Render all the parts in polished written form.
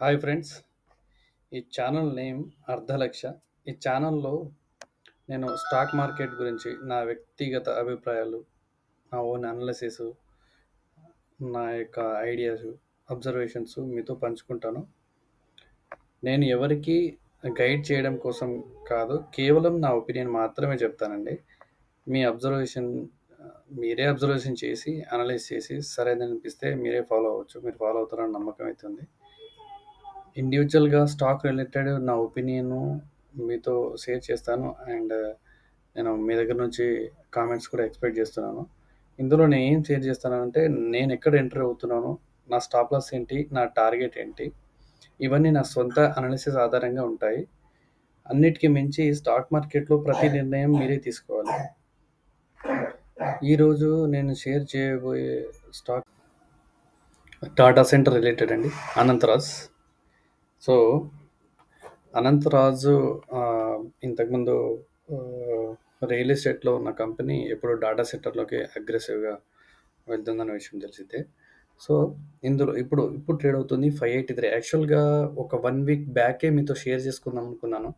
Hi friends. ఈ channel name అర్ధలక్ష. ఈ ఛానల్‌లో నేను స్టాక్ మార్కెట్ గురించి నా వ్యక్తిగత అభిప్రాయాలు, నా ఓన్ అనాలిసిస్, నా యొక్క ఐడియాస్, అబ్జర్వేషన్స్ మీతో పంచుకుంటాను. నేను ఎవరికీ గైడ్ చేయడం కోసం కాదు, కేవలం నా ఒపీనియన్ మాత్రమే చెప్తానండి. మీ అబ్జర్వేషన్ మీరే అబ్జర్వేషన్ చేసి, అనలైజ్ చేసి సరైనదనిపిస్తే మీరే ఫాలో అవ్వచ్చు. మీరు ఫాలో అవుతారని నమ్మకం అయితే ఉంది. ఇండివిజువల్‌గా స్టాక్ రిలేటెడ్ నా ఒపీనియను మీతో షేర్ చేస్తాను. అండ్ నేను మీ దగ్గర నుంచి కామెంట్స్ కూడా ఎక్స్‌పెక్ట్ చేస్తున్నాను. ఇందులో నేనేం షేర్ చేస్తానంటే, నేనెక్కడ ఎంటర్ అవుతున్నాను, నా స్టాప్ లాస్ ఏంటి, నా టార్గెట్ ఏంటి, ఇవన్నీ నా సొంత అనాలిసిస్ ఆధారంగా ఉంటాయి. అన్నిటికి మించి స్టాక్ మార్కెట్‌లో ప్రతి నిర్ణయం మీరే తీసుకోవాలి. ఈరోజు నేను షేర్ చేయబోయే స్టాక్ టాటా సెంటర్ రిలేటెడ్ అండి. అనంతరాజ్. సో అనంతరాజు ఇంతకుముందు రియల్ ఎస్టేట్‌లో ఉన్న కంపెనీ ఇప్పుడు డాటా సెంటర్‌లోకి అగ్రెసివ్‌గా వెళ్తుందన్న విషయం తెలిసిందే. సో, ఇందులో ఇప్పుడు ట్రేడ్ అవుతుంది 583. యాక్చువల్‌గా ఒక 1 వీక్ బ్యాకే మీతో షేర్ చేసుకుందాం అనుకున్నాను.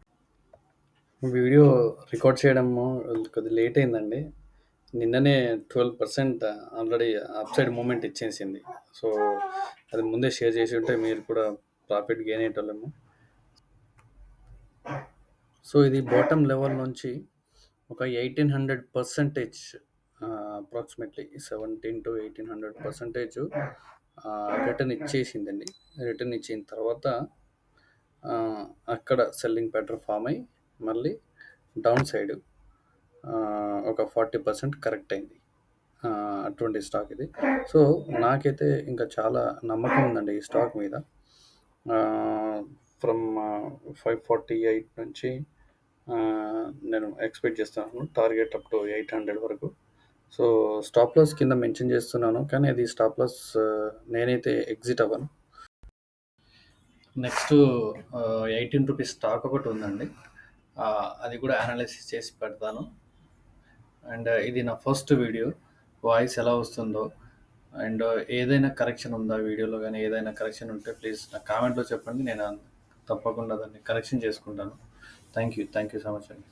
వీడియో రికార్డ్ చేయడము కొద్దిగా లేట్ అయిందండి. నిన్ననే 12% ఆల్రెడీ అప్‌సైడ్ మూవ్‌మెంట్ ఇచ్చేసింది. సో, అది ముందే షేర్ చేసి ఉంటే మీరు కూడా ప్రాఫిట్ గెయిన్ అయ్యేటోళ్ళేమో. సో, ఇది బాటమ్ లెవెల్ నుంచి ఒక 1800% అప్రాక్సిమేట్లీ 1700-1800% రిటర్న్ ఇచ్చేసిందండి. రిటర్న్ ఇచ్చిన తర్వాత అక్కడ సెల్లింగ్ ప్యాటర్న్ ఫామ్ అయ్యి మళ్ళీ డౌన్ సైడ్ ఒక 40% కరెక్ట్ అయింది. అటువంటి స్టాక్ ఇది. సో, నాకైతే ఇంకా చాలా నమ్మకం ఉందండి ఈ స్టాక్ మీద. ఫ్రమ్ 548 నుంచి నేను ఎక్స్పెక్ట్ చేస్తున్నాను టార్గెట్ అప్ టు 800 వరకు. సో, స్టాప్ లాస్ కింద మెన్షన్ చేస్తున్నాను, కానీ అది స్టాప్ లాస్ నేనైతే ఎగ్జిట్ అవ్వను. నెక్స్ట్ ₹18 స్టాక్ ఒకటి ఉందండి. అది కూడా అనాలిసిస్ చేసి పెడతాను. అండ్ ఇది నా ఫస్ట్ వీడియో. వాయిస్ ఎలా వస్తుందో అండ్ ఏదైనా కరెక్షన్ ఉందా వీడియోలో, కానీ ఏదైనా కరెక్షన్ ఉంటే ప్లీజ్ నా కామెంట్లో చెప్పండి. నేను తప్పకుండా దాన్ని కరెక్షన్ చేసుకుంటాను. థ్యాంక్ యూ సో మచ్ అండి.